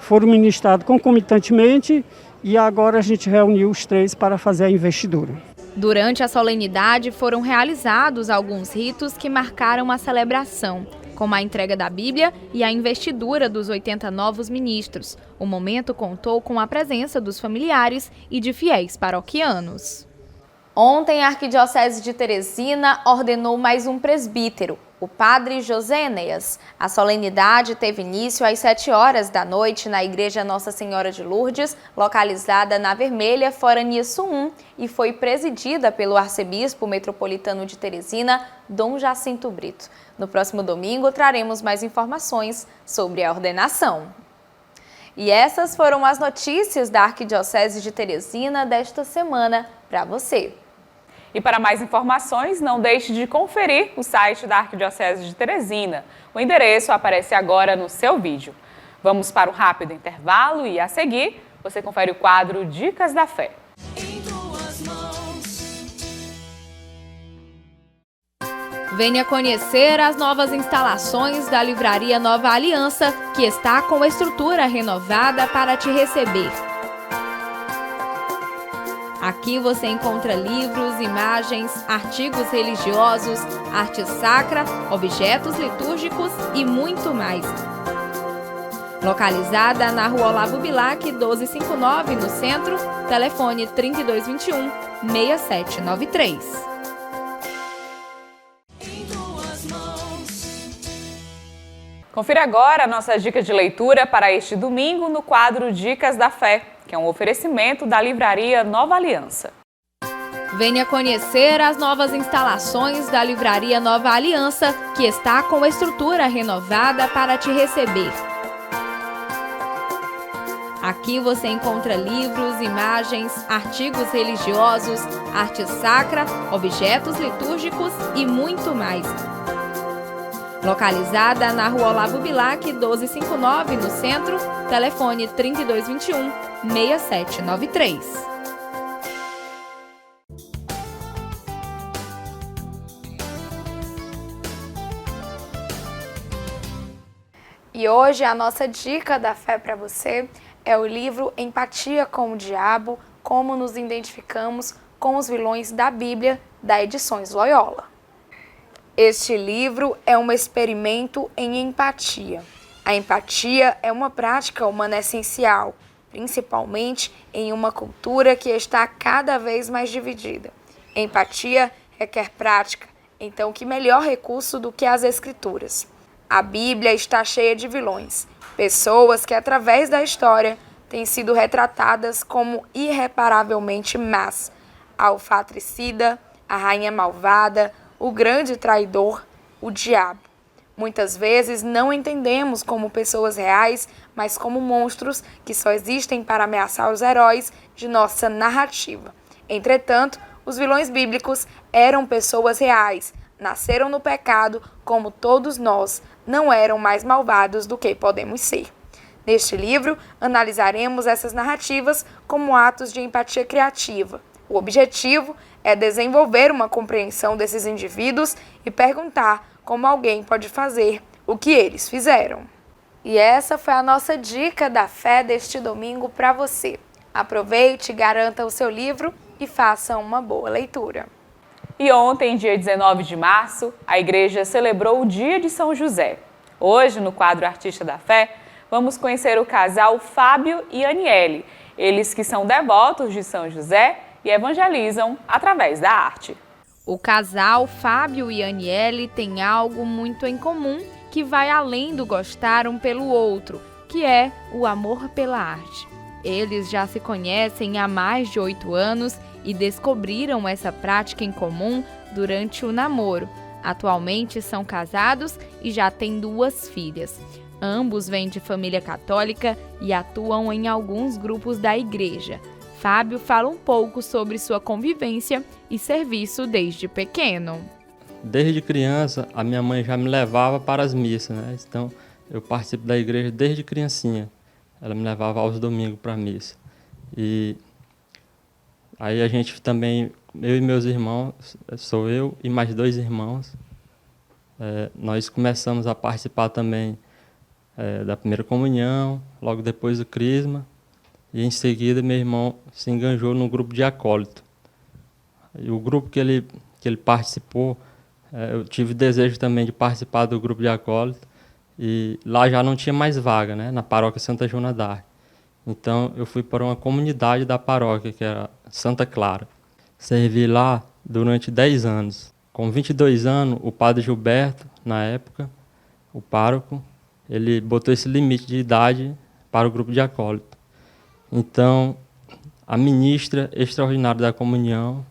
foram ministrados concomitantemente e agora a gente reuniu os 3 para fazer a investidura. Durante a solenidade foram realizados alguns ritos que marcaram a celebração, como a entrega da Bíblia e a investidura dos 80 novos ministros. O momento contou com a presença dos familiares e de fiéis paroquianos. Ontem, a Arquidiocese de Teresina ordenou mais um presbítero, o padre José Enéas. A solenidade teve início às 7 horas da noite na Igreja Nossa Senhora de Lourdes, localizada na Vermelha, Forania Sul 1, e foi presidida pelo arcebispo metropolitano de Teresina, Dom Jacinto Brito. No próximo domingo, traremos mais informações sobre a ordenação. E essas foram as notícias da Arquidiocese de Teresina desta semana para você. E para mais informações, não deixe de conferir o site da Arquidiocese de Teresina. O endereço aparece agora no seu vídeo. Vamos para um rápido intervalo e, a seguir, você confere o quadro Dicas da Fé. Em tuas mãos. Venha conhecer as novas instalações da Livraria Nova Aliança, que está com estrutura renovada para te receber. Aqui você encontra livros, imagens, artigos religiosos, arte sacra, objetos litúrgicos e muito mais. Localizada na Rua Olavo Bilac, 1259, no centro, telefone 3221-6793. Em tuas mãos. Confira agora a nossa dica de leitura para este domingo no quadro Dicas da Fé, que é um oferecimento da Livraria Nova Aliança. Venha conhecer as novas instalações da Livraria Nova Aliança, que está com estrutura renovada para te receber. Aqui você encontra livros, imagens, artigos religiosos, arte sacra, objetos litúrgicos e muito mais. Localizada na Rua Olavo Bilac, 1259, no centro, telefone 3221-6793. E hoje a nossa dica da fé para você é o livro Empatia com o Diabo, como nos identificamos com os vilões da Bíblia, da Edições Loyola. Este livro é um experimento em empatia. A empatia é uma prática humana essencial, principalmente em uma cultura que está cada vez mais dividida. Empatia requer prática, então que melhor recurso do que as Escrituras? A Bíblia está cheia de vilões, pessoas que através da história têm sido retratadas como irreparavelmente más. A alfatricida, a rainha malvada, o grande traidor, o diabo. Muitas vezes não entendemos como pessoas reais, mas como monstros que só existem para ameaçar os heróis de nossa narrativa. Entretanto, os vilões bíblicos eram pessoas reais, nasceram no pecado como todos nós, não eram mais malvados do que podemos ser. Neste livro, analisaremos essas narrativas como atos de empatia criativa. O objetivo é desenvolver uma compreensão desses indivíduos e perguntar como alguém pode fazer o que eles fizeram. E essa foi a nossa dica da fé deste domingo para você. Aproveite, garanta o seu livro e faça uma boa leitura. E ontem, dia 19 de março, a igreja celebrou o Dia de São José. Hoje, no quadro Artista da Fé, vamos conhecer o casal Fábio e Aniele, eles que são devotos de São José e evangelizam através da arte. O casal Fábio e Aniele tem algo muito em comum que vai além do gostar um pelo outro, que é o amor pela arte. Eles já se conhecem há mais de 8 anos e descobriram essa prática em comum durante o namoro. Atualmente são casados e já têm 2 filhas. Ambos vêm de família católica e atuam em alguns grupos da igreja. Fábio fala um pouco sobre sua convivência e serviço desde pequeno. Desde criança, a minha mãe já me levava para as missas, né? Então, eu participo da igreja desde criancinha. Ela me levava aos domingos para a missa. E aí a gente também, eu e meus irmãos, sou eu e mais 2 irmãos, nós começamos a participar também da primeira comunhão, logo depois do crisma. E em seguida meu irmão se enganjou no grupo de acólito. E o grupo que ele participou, eu tive desejo também de participar do grupo de acólito. E lá já não tinha mais vaga, né, na paróquia Santa Joana d'Arc. Então eu fui para uma comunidade da paróquia, que era Santa Clara. Servi lá durante 10 anos. Com 22 anos, o padre Gilberto, na época, o pároco, ele botou esse limite de idade para o grupo de acólito. Então, a ministra extraordinária da comunhão,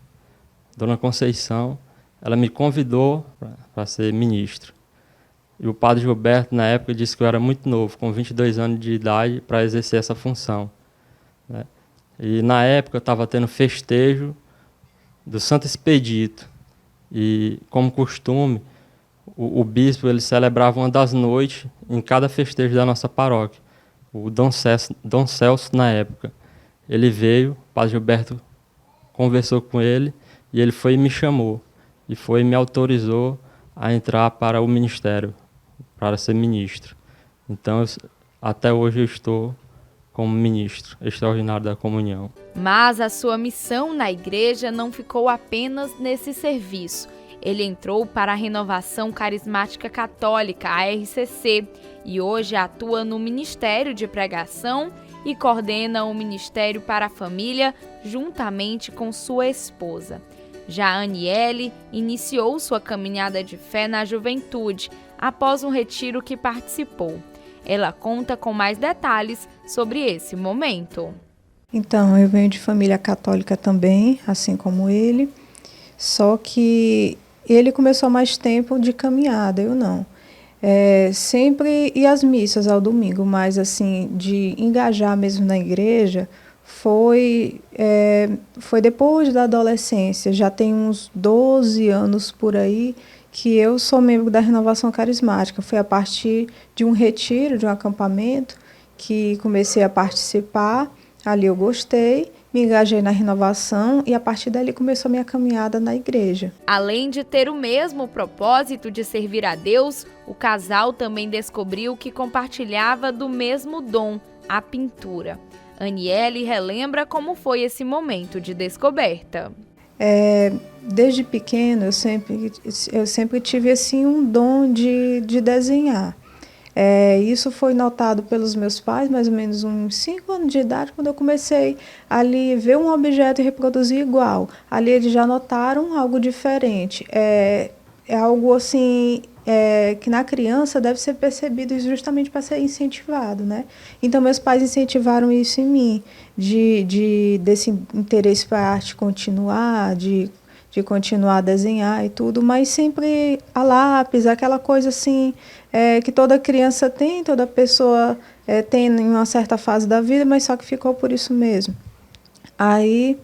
Dona Conceição, ela me convidou para ser ministro. E o padre Gilberto, na época, disse que eu era muito novo, com 22 anos de idade, para exercer essa função, né? E, na época, eu estava tendo festejo do Santo Expedito. E, como costume, o bispo ele celebrava uma das noites em cada festejo da nossa paróquia. O Dom Celso, na época, ele veio, o Padre Gilberto conversou com ele e ele foi e me chamou. E foi e me autorizou a entrar para o ministério, para ser ministro. Então, até hoje eu estou como ministro extraordinário da comunhão. Mas a sua missão na igreja não ficou apenas nesse serviço. Ele entrou para a Renovação Carismática Católica, a RCC, e hoje atua no Ministério de Pregação e coordena o Ministério para a Família juntamente com sua esposa. Já a Aniele iniciou sua caminhada de fé na juventude após um retiro que participou. Ela conta com mais detalhes sobre esse momento. Então, eu venho de família católica também, assim como ele, só que ele começou mais tempo de caminhada, eu não. Sempre ia às missas ao domingo, mas assim, de engajar mesmo na igreja, foi depois da adolescência, já tem uns 12 anos por aí, que eu sou membro da Renovação Carismática. Foi a partir de um retiro, de um acampamento, que comecei a participar. Ali eu gostei, me engajei na renovação e a partir dali começou a minha caminhada na igreja. Além de ter o mesmo propósito de servir a Deus, o casal também descobriu que compartilhava do mesmo dom, a pintura. Aniele relembra como foi esse momento de descoberta. Desde pequeno eu sempre tive assim, um dom de desenhar. Isso foi notado pelos meus pais, mais ou menos uns 5 anos de idade, quando eu comecei ali ver um objeto e reproduzir igual. Ali eles já notaram algo diferente. É algo assim que na criança deve ser percebido justamente para ser incentivado, né? Então meus pais incentivaram isso em mim, desse interesse para a arte continuar, de continuar a desenhar e tudo, mas sempre a lápis, aquela coisa assim que toda criança tem, toda pessoa tem em uma certa fase da vida, mas só que ficou por isso mesmo. Aí,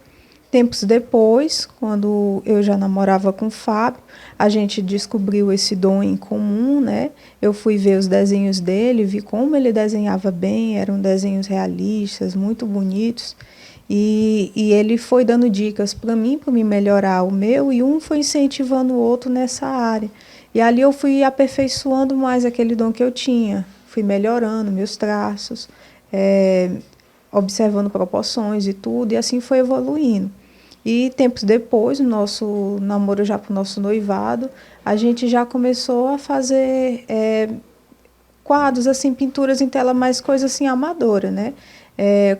tempos depois, quando eu já namorava com o Fábio, a gente descobriu esse dom em comum, né? Eu fui ver os desenhos dele, vi como ele desenhava bem, eram desenhos realistas, muito bonitos. E ele foi dando dicas para mim melhorar o meu, e um foi incentivando o outro nessa área. E ali eu fui aperfeiçoando mais aquele dom que eu tinha, fui melhorando meus traços, observando proporções e tudo, e assim foi evoluindo. E tempos depois, no nosso namoro, já para o nosso noivado, a gente já começou a fazer quadros, assim, pinturas em tela, mais coisa assim amadora, né?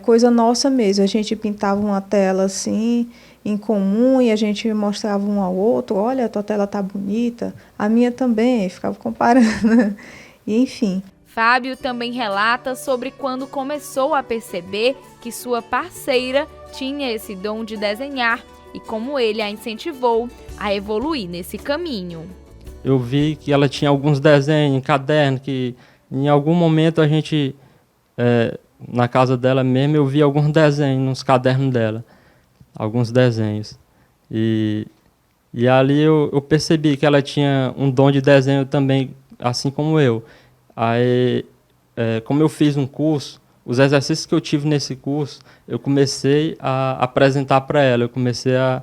Coisa nossa mesmo. A gente pintava uma tela assim, em comum, e a gente mostrava um ao outro, olha, a tua tela tá bonita, a minha também, ficava comparando. E, enfim. Fábio também relata sobre quando começou a perceber que sua parceira tinha esse dom de desenhar e como ele a incentivou a evoluir nesse caminho. Eu vi que ela tinha alguns desenhos em caderno, que em algum momento a gente, na casa dela mesmo, eu vi alguns desenhos nos cadernos dela, alguns desenhos. E ali eu percebi que ela tinha um dom de desenho também, assim como eu. Aí, como eu fiz um curso, os exercícios que eu tive nesse curso, eu comecei a apresentar para ela, eu comecei a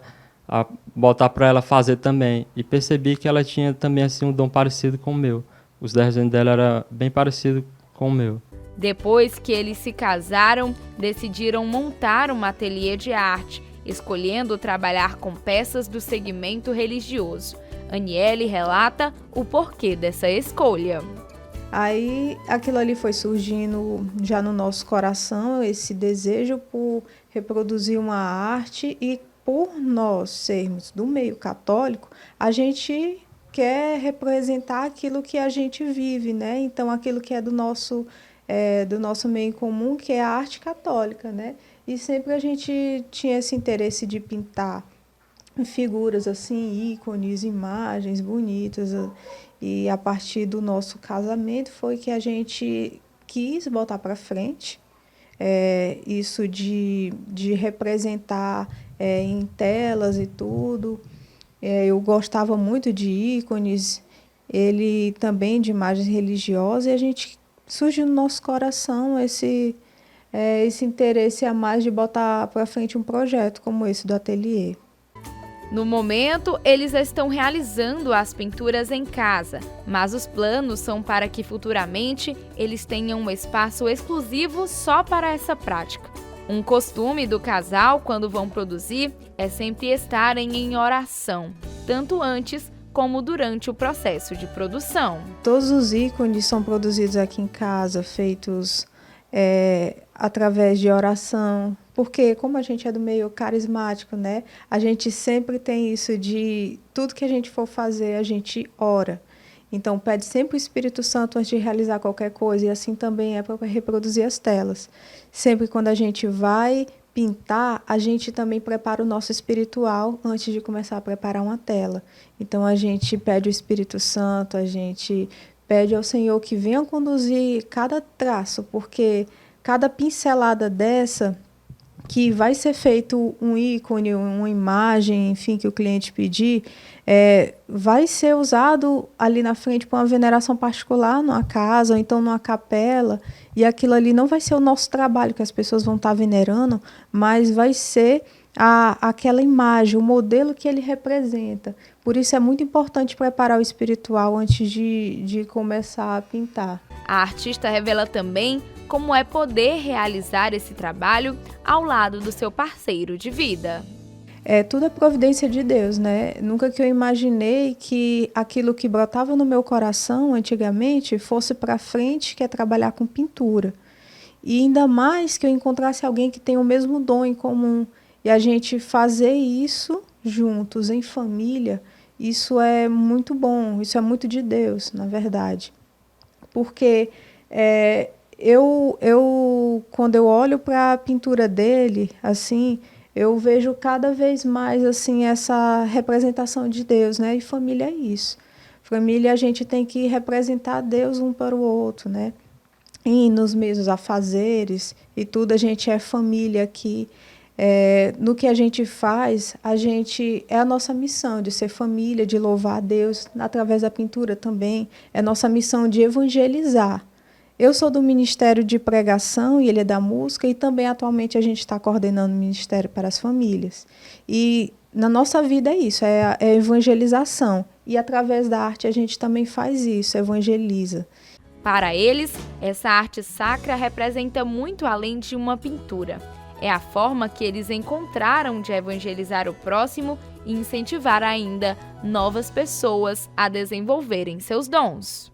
botar para ela fazer também. E percebi que ela tinha também assim, um dom parecido com o meu. Os desenhos dela eram bem parecidos com o meu. Depois que eles se casaram, decidiram montar um ateliê de arte, escolhendo trabalhar com peças do segmento religioso. Aniele relata o porquê dessa escolha. Aí aquilo ali foi surgindo já no nosso coração, esse desejo por reproduzir uma arte, e por nós sermos do meio católico, a gente quer representar aquilo que a gente vive, né? Então aquilo que é do nosso meio comum, que é a arte católica, né? E sempre a gente tinha esse interesse de pintar figuras assim, ícones, imagens bonitas. E a partir do nosso casamento foi que a gente quis botar para frente isso de representar em telas e tudo. Eu gostava muito de ícones, ele também de imagens religiosas, e a gente surgiu no nosso coração esse interesse a mais de botar para frente um projeto como esse do ateliê. No momento, eles estão realizando as pinturas em casa, mas os planos são para que futuramente eles tenham um espaço exclusivo só para essa prática. Um costume do casal, quando vão produzir, é sempre estarem em oração, tanto antes como durante o processo de produção. Todos os ícones são produzidos aqui em casa, feitos através de oração, porque como a gente é do meio carismático, né, a gente sempre tem isso de tudo que a gente for fazer, a gente ora. Então pede sempre o Espírito Santo antes de realizar qualquer coisa, e assim também é para reproduzir as telas. Sempre quando a gente vai pintar, a gente também prepara o nosso espiritual antes de começar a preparar uma tela. Então a gente pede o Espírito Santo, a gente pede ao Senhor que venha conduzir cada traço, porque cada pincelada dessa, que vai ser feito um ícone, uma imagem, enfim, que o cliente pedir, vai ser usado ali na frente para uma veneração particular numa casa ou então numa capela, e aquilo ali não vai ser o nosso trabalho que as pessoas vão estar venerando, mas vai ser aquela imagem, o modelo que ele representa. Por isso é muito importante preparar o espiritual antes de começar a pintar. A artista revela também como é poder realizar esse trabalho ao lado do seu parceiro de vida. Tudo é providência de Deus, né? Nunca que eu imaginei que aquilo que brotava no meu coração antigamente fosse para frente, que é trabalhar com pintura. E ainda mais que eu encontrasse alguém que tem o mesmo dom em comum. E a gente fazer isso juntos, em família, isso é muito bom, isso é muito de Deus, na verdade. Porque quando eu olho para a pintura dele, assim, eu vejo cada vez mais assim essa representação de Deus, né? E família é isso. Família, a gente tem que representar Deus um para o outro, né? E nos mesmos afazeres e tudo, a gente é família aqui. No que a gente faz, é a nossa missão de ser família, de louvar a Deus, através da pintura também. É nossa missão de evangelizar. Eu sou do Ministério de Pregação e ele é da música, e também atualmente a gente está coordenando o Ministério para as Famílias. E na nossa vida é isso, é a evangelização. E através da arte a gente também faz isso, evangeliza. Para eles, essa arte sacra representa muito além de uma pintura. É a forma que eles encontraram de evangelizar o próximo e incentivar ainda novas pessoas a desenvolverem seus dons.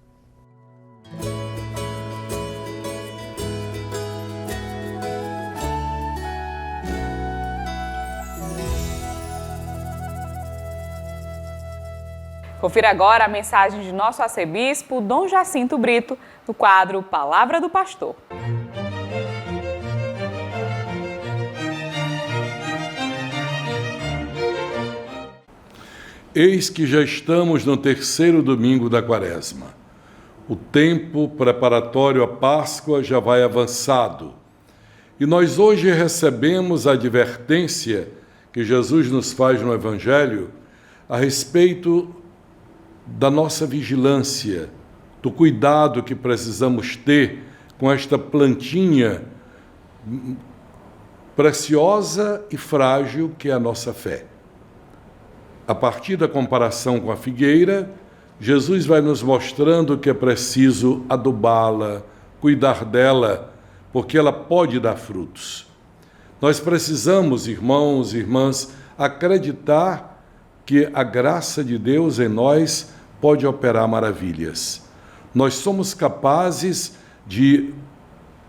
Confira agora a mensagem de nosso arcebispo, Dom Jacinto Brito, no quadro Palavra do Pastor. Eis que já estamos no terceiro domingo da Quaresma. O tempo preparatório à Páscoa já vai avançado. E nós hoje recebemos a advertência que Jesus nos faz no Evangelho a respeito da nossa vigilância, do cuidado que precisamos ter com esta plantinha preciosa e frágil que é a nossa fé. A partir da comparação com a figueira, Jesus vai nos mostrando que é preciso adubá-la, cuidar dela, porque ela pode dar frutos. Nós precisamos, irmãos e irmãs, acreditar que a graça de Deus em nós pode operar maravilhas. Nós somos capazes de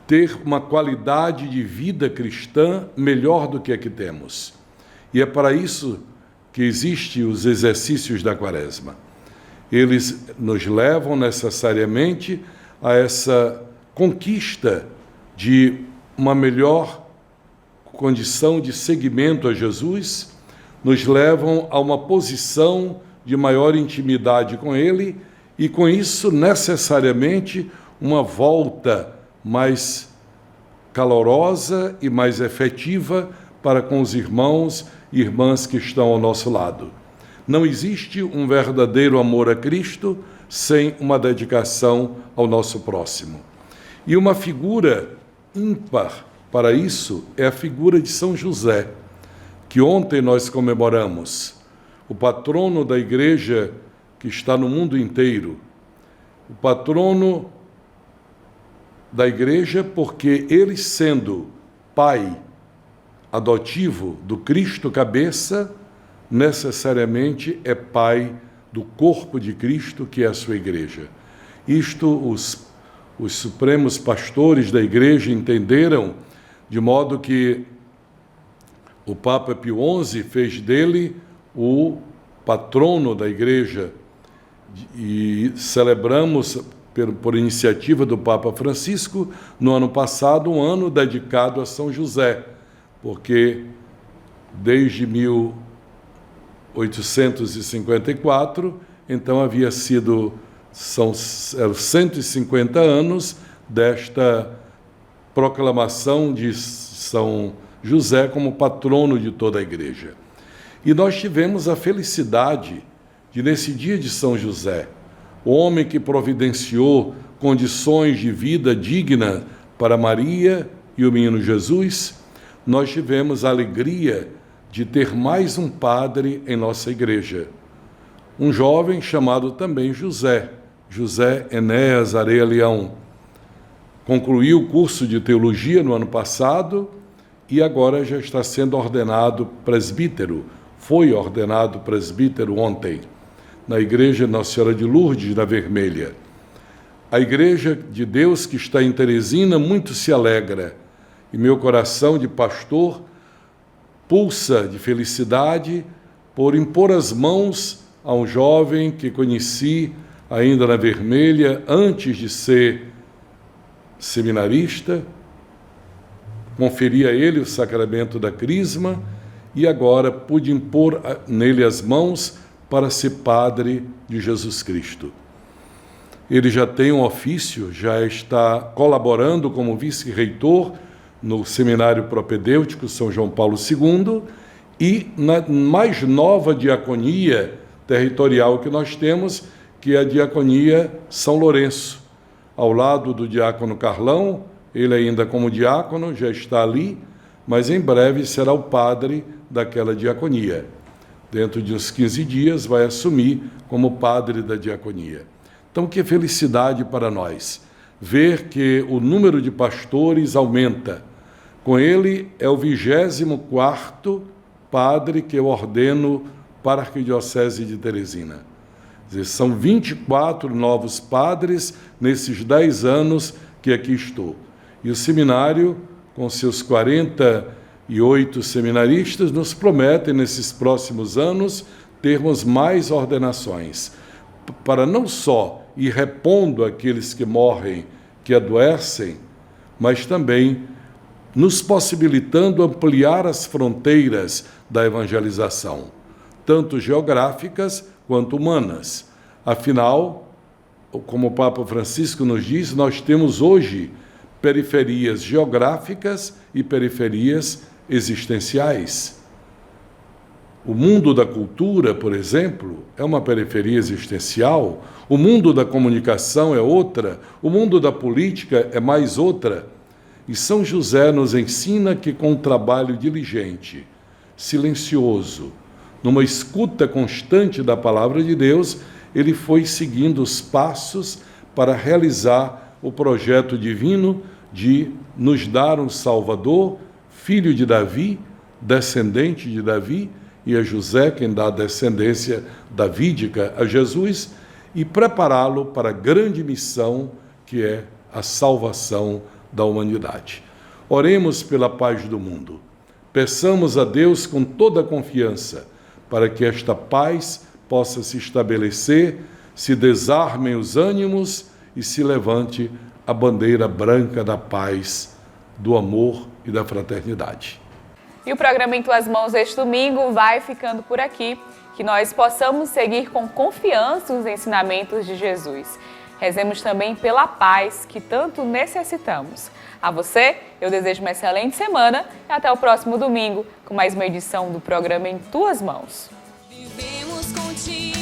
ter uma qualidade de vida cristã melhor do que a que temos. E é para isso que existem os exercícios da Quaresma. Eles nos levam necessariamente a essa conquista de uma melhor condição de seguimento a Jesus, nos levam a uma posição de maior intimidade com Ele e, com isso, necessariamente, uma volta mais calorosa e mais efetiva para com os irmãos e irmãs que estão ao nosso lado. Não existe um verdadeiro amor a Cristo sem uma dedicação ao nosso próximo. E uma figura ímpar para isso é a figura de São José, que ontem nós comemoramos, o patrono da igreja que está no mundo inteiro, o patrono da igreja porque ele, sendo pai adotivo do Cristo cabeça, necessariamente é pai do corpo de Cristo, que é a sua igreja. Isto os supremos pastores da igreja entenderam, de modo que o Papa Pio XI fez dele o patrono da igreja, e celebramos, por iniciativa do Papa Francisco, no ano passado, um ano dedicado a São José, porque desde 1854, então havia sido, são 150 anos desta proclamação de São José como patrono de toda a igreja. E nós tivemos a felicidade de, nesse dia de São José, o homem que providenciou condições de vida digna para Maria e o menino Jesus, nós tivemos a alegria de ter mais um padre em nossa igreja. Um jovem chamado também José Enéas Areia Leão. Concluiu o curso de teologia no ano passado e agora já está sendo ordenado presbítero. Foi ordenado presbítero ontem, na Igreja Nossa Senhora de Lourdes, na Vermelha. A Igreja de Deus que está em Teresina muito se alegra, e meu coração de pastor pulsa de felicidade por impor as mãos a um jovem que conheci ainda na Vermelha, antes de ser seminarista, conferi a ele o sacramento da crisma e agora pude impor nele as mãos para ser padre de Jesus Cristo. Ele já tem um ofício, já está colaborando como vice-reitor no Seminário Propedêutico São João Paulo II e na mais nova diaconia territorial que nós temos, que é a diaconia São Lourenço, ao lado do diácono Carlão. Ele ainda como diácono já está ali, mas em breve será o padre daquela diaconia. Dentro de uns 15 dias vai assumir como padre da diaconia. Então, que felicidade para nós ver que o número de pastores aumenta. Com ele é o 24º padre que eu ordeno para a Arquidiocese de Teresina. Quer dizer, são 24 novos padres nesses 10 anos que aqui estou. E o seminário, com seus 48 seminaristas, nos promete, nesses próximos anos, termos mais ordenações, para não só ir repondo aqueles que morrem, que adoecem, mas também nos possibilitando ampliar as fronteiras da evangelização, tanto geográficas quanto humanas. Afinal, como o Papa Francisco nos diz, nós temos hoje periferias geográficas e periferias existenciais. O mundo da cultura, por exemplo, é uma periferia existencial, o mundo da comunicação é outra, o mundo da política é mais outra. E São José nos ensina que com um trabalho diligente, silencioso, numa escuta constante da palavra de Deus, ele foi seguindo os passos para realizar o projeto divino de nos dar um Salvador, filho de Davi, descendente de Davi, e é José quem dá a descendência davídica a Jesus, e prepará-lo para a grande missão que é a salvação da humanidade. Oremos pela paz do mundo. Peçamos a Deus com toda a confiança para que esta paz possa se estabelecer, se desarmem os ânimos e se levante a bandeira branca da paz, do amor e da fraternidade. E o programa Em Tuas Mãos deste domingo vai ficando por aqui. Que nós possamos seguir com confiança os ensinamentos de Jesus. Rezemos também pela paz que tanto necessitamos. A você, eu desejo uma excelente semana e até o próximo domingo com mais uma edição do programa Em Tuas Mãos. Vivemos contigo.